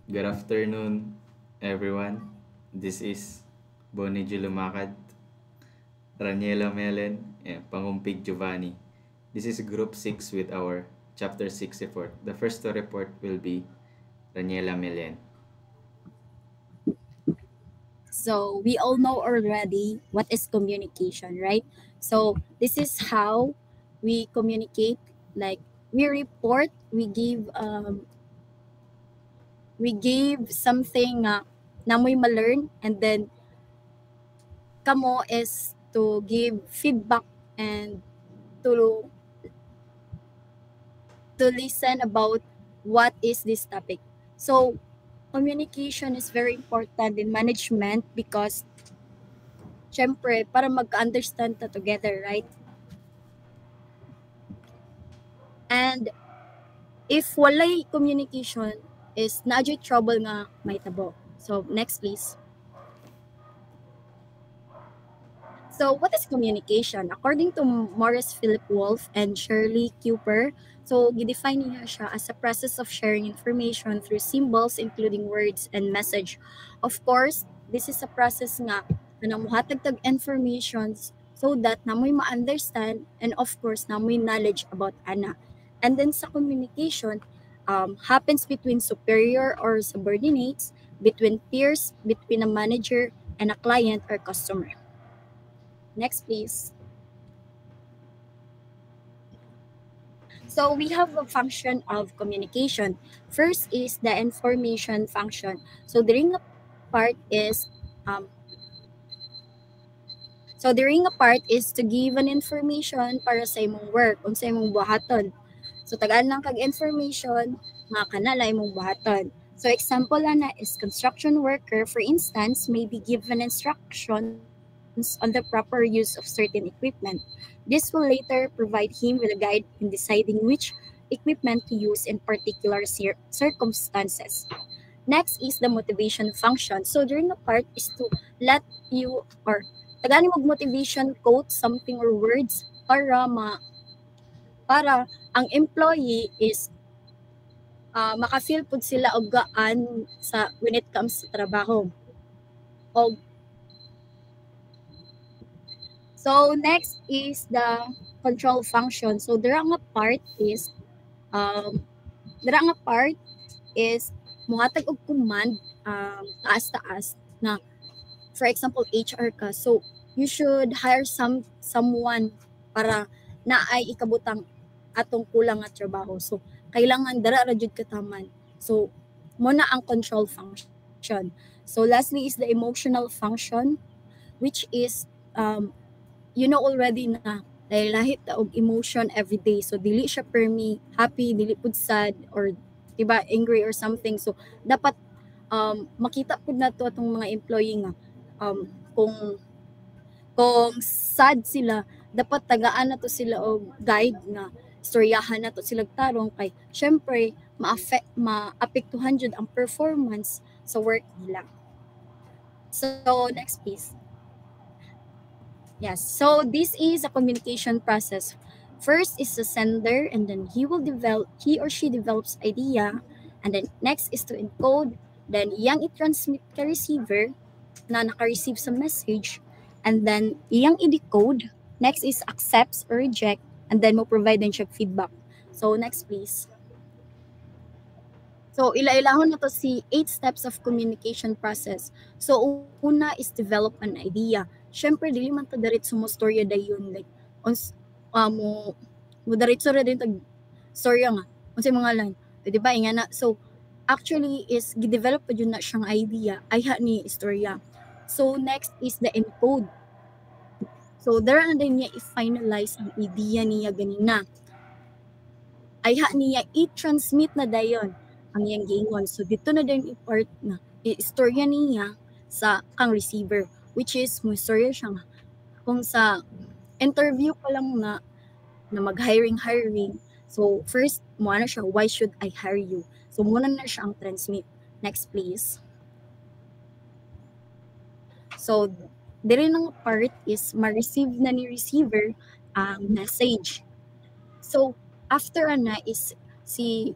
Good afternoon, everyone. This is Bonnie Lumakad, Raniela Melen, and Pangumpig Giovanni. This is Group 6 with our Chapter 6 report. The first to report will be Raniela Melen. So we all know already what is communication, right? So this is how we communicate. Like we report, we give something na mo'y ma-learn, and then kamo is to give feedback and to listen about what is this topic. So communication is very important in management because syempre para mag-understand ta together, right? And if walay communication is naadyo'y trouble nga mahitabo. So next please. So what is communication? According to Morris Philip Wolf and Shirley Cooper, so gidefine niya siya as a process of sharing information through symbols including words and message. Of course, this is a process nga na muhatag tag informations so that namoy ma-understand, and of course namoy knowledge about ana. And then sa communication, happens between superior or subordinates, between peers, between a manager and a client or customer. Next, please. So we have a function of communication. First is the information function. So during a part is um, during a part is to give an information para sa imong work, unsa imong buhaton. So tagaan lang kag information nga kanala imong buhaton. So example ana is construction worker, for instance, may be given instructions on the proper use of certain equipment. This will later provide him with a guide in deciding which equipment to use in particular circumstances. Next is the motivation function. So during the part is to let you or tagani mag motivation quote something or words para ang employee is maka-feel pud sila og gaan sa when it comes sa trabaho. Og so next is the control function. So dira nga part is um dira nga part is muhatag og command taas-taas na for example HR ka. So you should hire someone para naay ikabutang atong kulang nga trabaho. So kailangan dara ra jud kataman. So mo na ang control function. So lastly is the emotional function, which is you know already na lahit ta og emotion every day. So dili siya per me happy, dili pud sad or diba angry or something. So dapat makita pud nato atong mga employee nga kung sad sila, dapat tagaan na to sila og guide nga istoryahan na to sila tarong kay syempre maapektuhan jud ang performance sa work nila. So next please. Yes, so this is a communication process. First is the sender, and then he or she develops idea, and then next is to encode, then iyang i-transmit ka receiver na naka-receive sa message, and then iyang i-decode. Next is accepts or reject, and then mo provide din siya feedback. So next please. So ila-ilahon na to si 8 steps of communication process. So una is develop an idea. Syempre dili man ta diretso mo storya dayon like mo diretso ra din tag storya nga unsay mga line. Di ba inga na. So actually is gi-develop pa jud na siyang idea ay ha ni istorya. So next is the encode. So there na din niya i-finalize ang idea niya ganina. Ay ha niya i-transmit na dayon ang iyang giingon. So dito na din i-part na i-istorya niya sa kang receiver, which is mo istorya siya nga kung sa interview pa lang na mag-hiring. So first mo na siya, why should I hire you? So muna na siya ang transmit. Next please. So diri nang part is ma-receive na ni receiver ang message. So after ana is si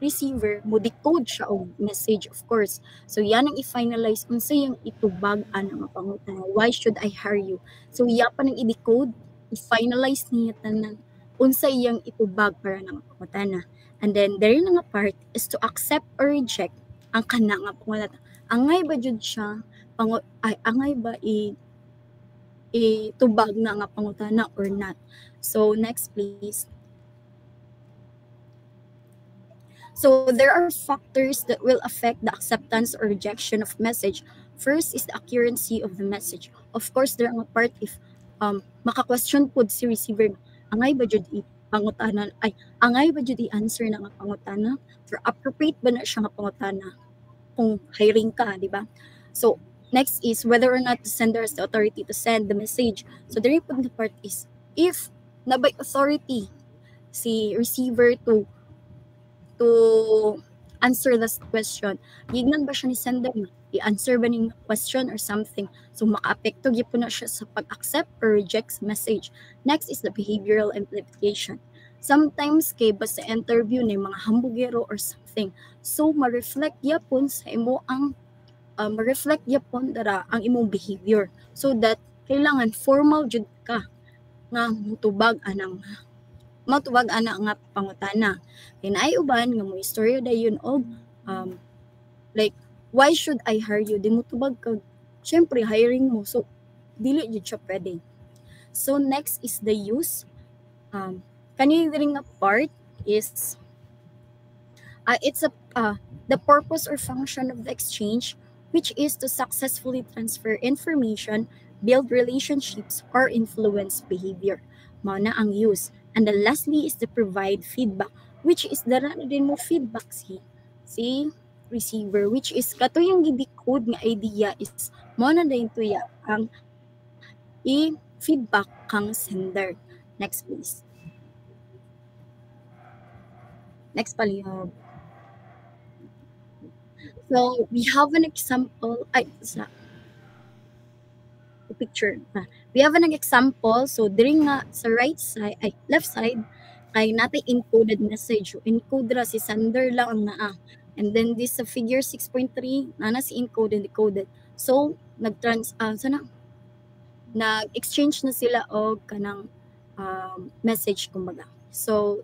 receiver mo decode siya og message, of course. So yan ang i-finalize unsa yung itubag ana nga pangutana, why should I hire you? So iya pa nang i-decode, i-finalize niya tanan unsa iyang itubag para nga pangutana. And then there na nga part is to accept or reject ang kana nga pangutana. Angay ba jud siya angay ba itubag na nga pangutana or not. So next please. So there are factors that will affect the acceptance or rejection of message. First is the accuracy of the message. Of course, there ang part if maka-question pod si receiver, angay ba jud pangutana ay angay ba jud i-answer na nga pangutana or appropriate ba na siya nga pangutana kung hiring ka, di ba? So next is whether or not the sender has the authority to send the message. So the important part is if nabay authority si receiver to answer this question. Gignan ba siya ni sender na i-answer ba ning question or something. So maka-apekto gyud po na siya sa pag-accept or reject message. Next is the behavioral implication. Sometimes kay basta interview ni mga hambugero or something. So ma-reflect yapon sa imo ang ma-reflect yapon dara ang imong behavior. So that kailangan formal jud ka nga mutubag anang matubag ana nga pangutana. Kay naay uban nga mo istorya dayon og like why should I hire you? Di mo tubag kag syempre hiring mo. So dili jud siya pwede. So next is the use. Kani diri nga part is it's the purpose or function of the exchange, which is to successfully transfer information, build relationships, or influence behavior. Mao na ang use. And then lastly is to provide feedback, which is dara na din mo feedback si receiver, which is kato yung gidecode nga idea is mo na din tuya ang i-feedback kang sender. Next please. Next palihog. So we have an example. Picture. We have an example. So diri nga sa right side, left side, kay natay encoded message. So, encode ra si sender lang ang naa. And then this sa figure 6.3, nana si encoded and decoded. So nag-exchange na sila og kanang message kumbaga. So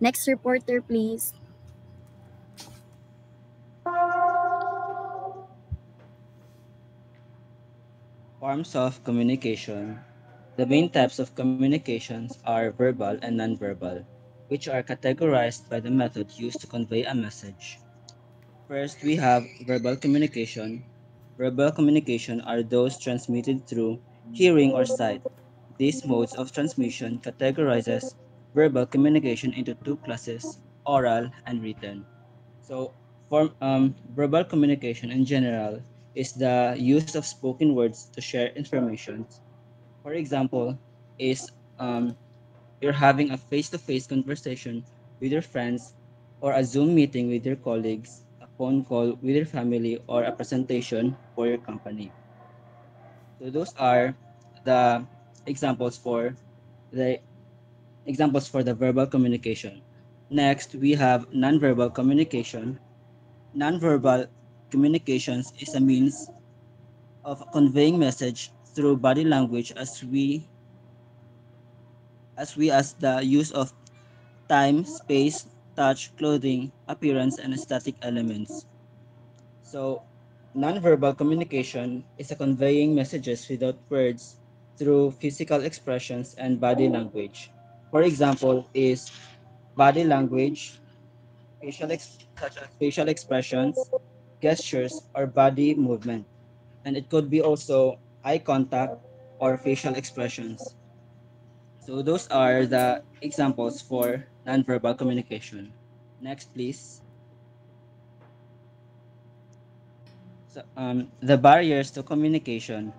next reporter please. Forms of communication. The main types of communications are verbal and nonverbal, which are categorized by the method used to convey a message. First, we have verbal communication. Verbal communication are those transmitted through hearing or sight. These modes of transmission categorizes verbal communication into two classes, oral and written. So, verbal communication in general is the use of spoken words to share information. For example, is you're having a face-to-face conversation with your friends, or a Zoom meeting with your colleagues, a phone call with your family, or a presentation for your company. So those are the examples for the verbal communication. Next, we have nonverbal communication. Nonverbal communications is a means of conveying message through body language as the use of time, space, touch, clothing, appearance, and aesthetic elements. So, nonverbal communication is a conveying messages without words through physical expressions and body language. For example, is body language, such as facial expressions, gestures, or body movement. And it could be also eye contact or facial expressions. So those are the examples for nonverbal communication. Next, please. So, the barriers to communication.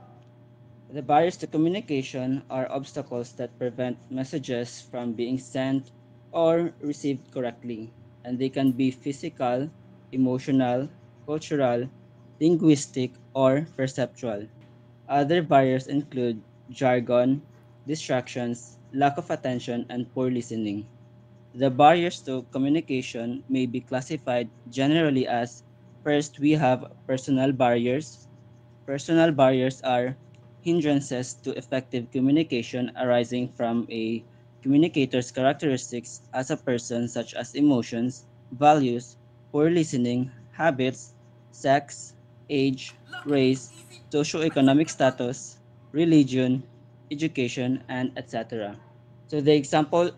The barriers to communication are obstacles that prevent messages from being sent or received correctly, and they can be physical, emotional, cultural, linguistic, or perceptual. Other barriers include jargon, distractions, lack of attention, and poor listening. The barriers to communication may be classified generally as: first, we have personal barriers. Personal barriers are hindrances to effective communication arising from a communicator's characteristics as a person, such as emotions, values, poor listening, habits, sex, age, race, socioeconomic status, religion, education, and etc. So the example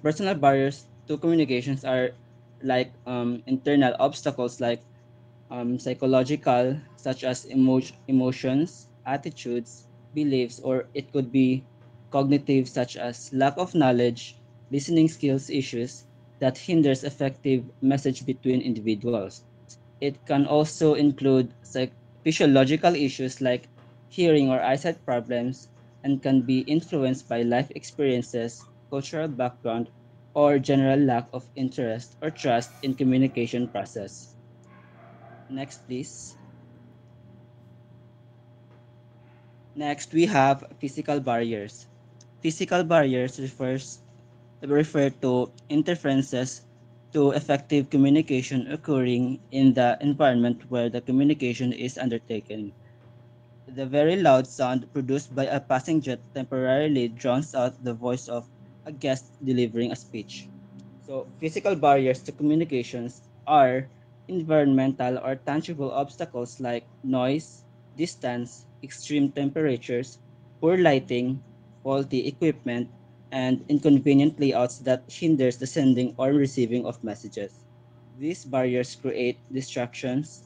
personal barriers to communications are like internal obstacles like psychological, such as emotions, attitudes, beliefs, or it could be cognitive, such as lack of knowledge, listening skills issues that hinders effective message between individuals. It can also include physiological issues like hearing or eyesight problems and can be influenced by life experiences, cultural background, or general lack of interest or trust in communication process. Next, please. Next, we have physical barriers. Physical barriers refer to interferences to effective communication occurring in the environment where the communication is undertaken. The very loud sound produced by a passing jet temporarily drowns out the voice of a guest delivering a speech. So, physical barriers to communications are environmental or tangible obstacles like noise, distance, extreme temperatures, poor lighting, faulty equipment, and inconvenient layouts that hinders the sending or receiving of messages. These barriers create distractions,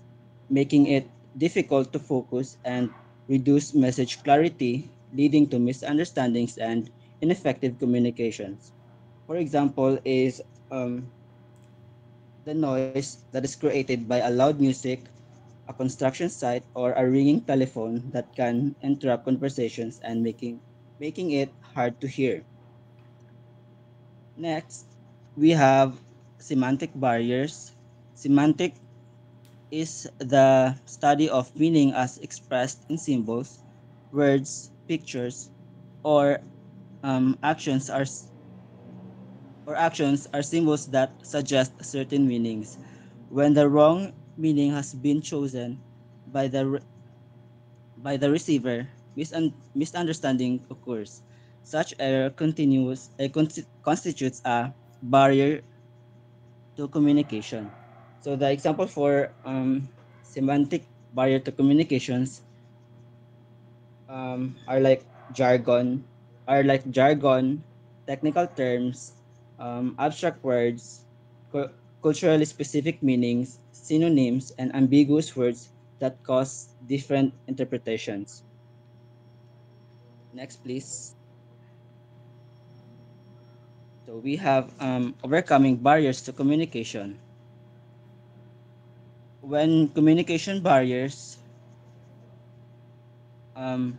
making it difficult to focus and reduce message clarity, leading to misunderstandings and ineffective communications. For example, is the noise that is created by a loud music, a construction site, or a ringing telephone that can interrupt conversations and making it hard to hear. Next, we have semantic barriers. Semantic is the study of meaning as expressed in symbols, words, pictures, or actions are symbols that suggest certain meanings. When the wrong meaning has been chosen by the receiver, misunderstanding occurs. Such error constitutes a barrier to communication. So the example for semantic barrier to communications are like jargon, technical terms, abstract words, culturally specific meanings, synonyms, and ambiguous words that cause different interpretations. Next, please. So we have overcoming barriers to communication. When communication barriers um,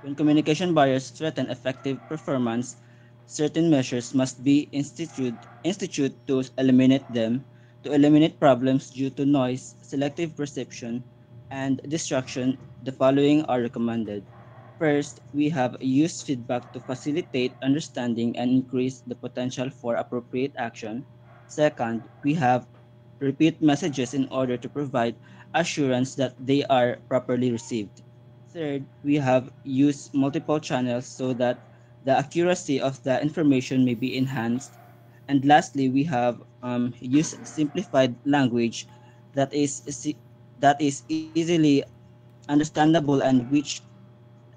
When communication barriers threaten effective performance, certain measures must be institute to eliminate them. To eliminate problems due to noise, selective perception, and distraction, the following are recommended. First, we have use feedback to facilitate understanding and increase the potential for appropriate action. Second, we have repeat messages in order to provide assurance that they are properly received. Third, we have used multiple channels so that the accuracy of the information may be enhanced. And lastly, we have used simplified language that is that is easily understandable and which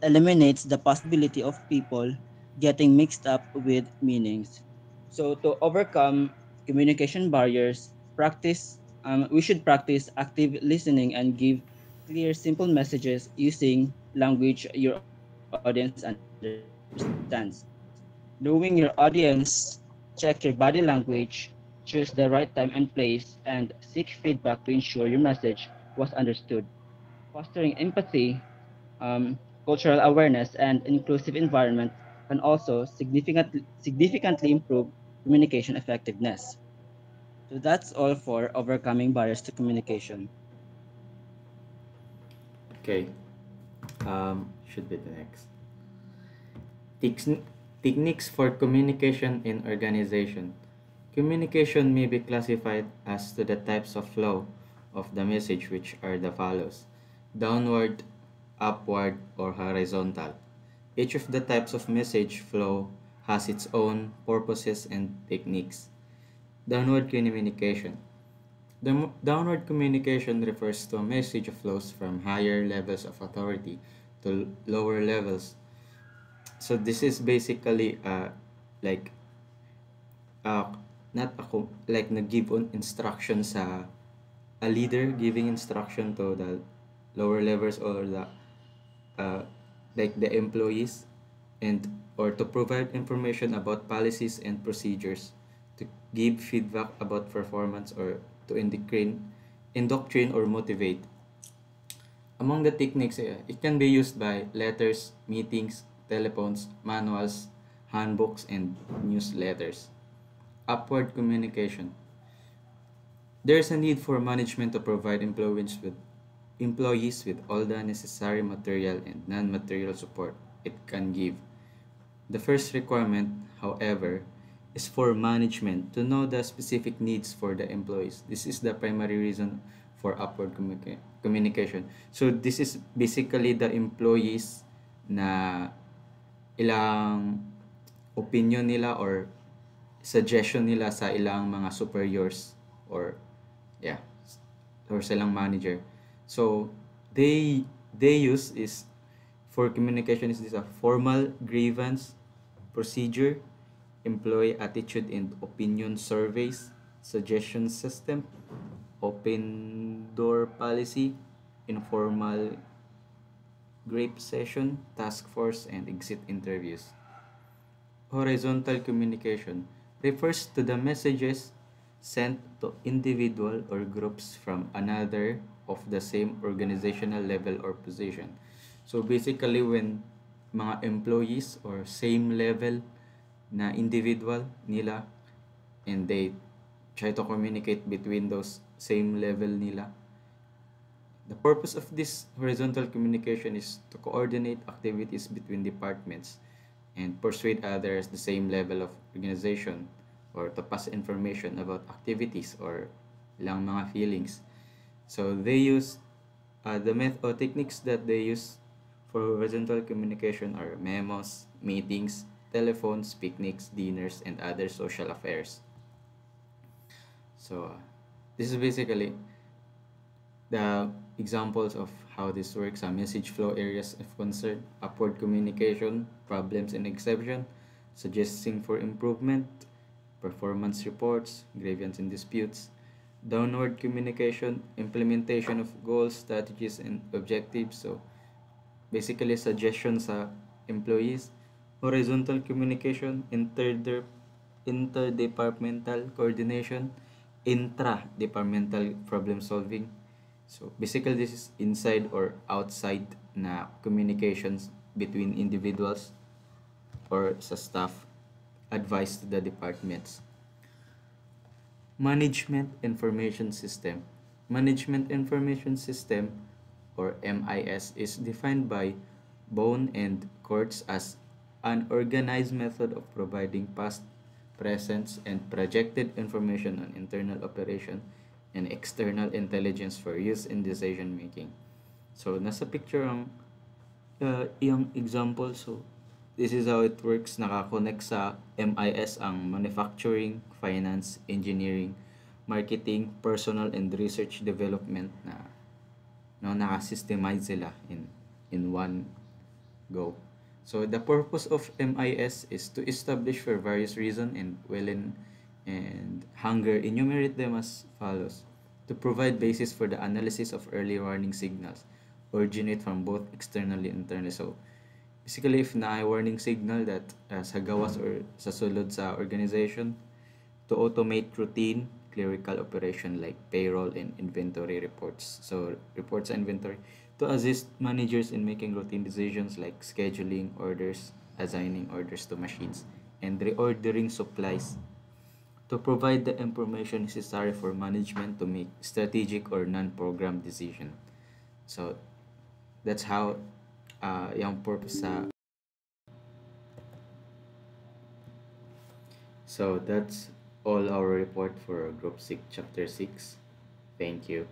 eliminates the possibility of people getting mixed up with meanings. So to overcome communication barriers, we should practice active listening and give clear, simple messages using language your audience understands. Knowing your audience, check your body language, choose the right time and place, and seek feedback to ensure your message was understood. Fostering empathy, cultural awareness, and inclusive environment can also significantly improve communication effectiveness. So that's all for overcoming barriers to communication. Okay. Should be the next. Techn- Techniques for communication in organization. Communication may be classified as to the types of flow of the message, which are the follows: downward, upward, or horizontal. Each of the types of message flow has its own purposes and techniques. Downward communication. Downward communication refers to a message flows from higher levels of authority to lower levels. So this is basically like uh not ako like nag-give on instruction sa a leader giving instruction to the lower levels or the uh like the employees, and or to provide information about policies and procedures, to give feedback about performance, or to indoctrine or motivate. Among the techniques, it can be used by letters, meetings, telephones, manuals, handbooks, and newsletters. Upward communication. There is a need for management to provide employees with all the necessary material and non-material support it can give. The first requirement, however, is for management to know the specific needs for the employees. This is the primary reason for upward communication. So this is basically the employees na ilang opinion nila or suggestion nila sa ilang mga superiors, or yeah, or silang manager. So they use is for communication is this a formal grievance procedure, employee attitude and opinion surveys, suggestion system, open door policy, informal grape session, task force, and exit interviews. Horizontal communication refers to the messages sent to individual or groups from another of the same organizational level or position. So basically when mga employees or same level na individual nila, and they try to communicate between those same level nila, the purpose of this horizontal communication is to coordinate activities between departments and persuade others the same level of organization, or to pass information about activities or ilang mga feelings. So they use the method techniques that they use for horizontal communication are memos, meetings, telephones, picnics, dinners, and other social affairs. So this is basically the examples of how this works. Message flow areas of concern: upward communication, problems and exception, suggesting for improvement, performance reports, grievance and disputes. Downward communication, implementation of goals, strategies, and objectives. So basically suggestions sa employees. Horizontal communication, interdepartmental coordination, intra-departmental problem solving. So basically this is inside or outside na communications between individuals or sa staff, advice to the departments. Management Information System. Management Information System, or MIS, is defined by Bone and Courts as an organized method of providing past, present, and projected information on internal operation and external intelligence for use in decision making. So nasa picture ang iyang example. So this is how it works. Nakakonect sa MIS ang manufacturing, finance, engineering, marketing, personal and research development na naka-systemize sila in one go. So the purpose of MIS is to establish for various reasons and and hunger, enumerate them as follows: to provide basis for the analysis of early warning signals originate from both externally and internally. So basically if na warning signal that sa gawas or sa sulod sa organization, to automate routine clerical operation like payroll and inventory reports. So reports and inventory, to assist managers in making routine decisions like scheduling orders, assigning orders to machines, and reordering supplies, to provide the information necessary for management to make strategic or non-program decision. So that's how yung purpose sa So that's all our report for Group 6, Chapter 6. Thank you.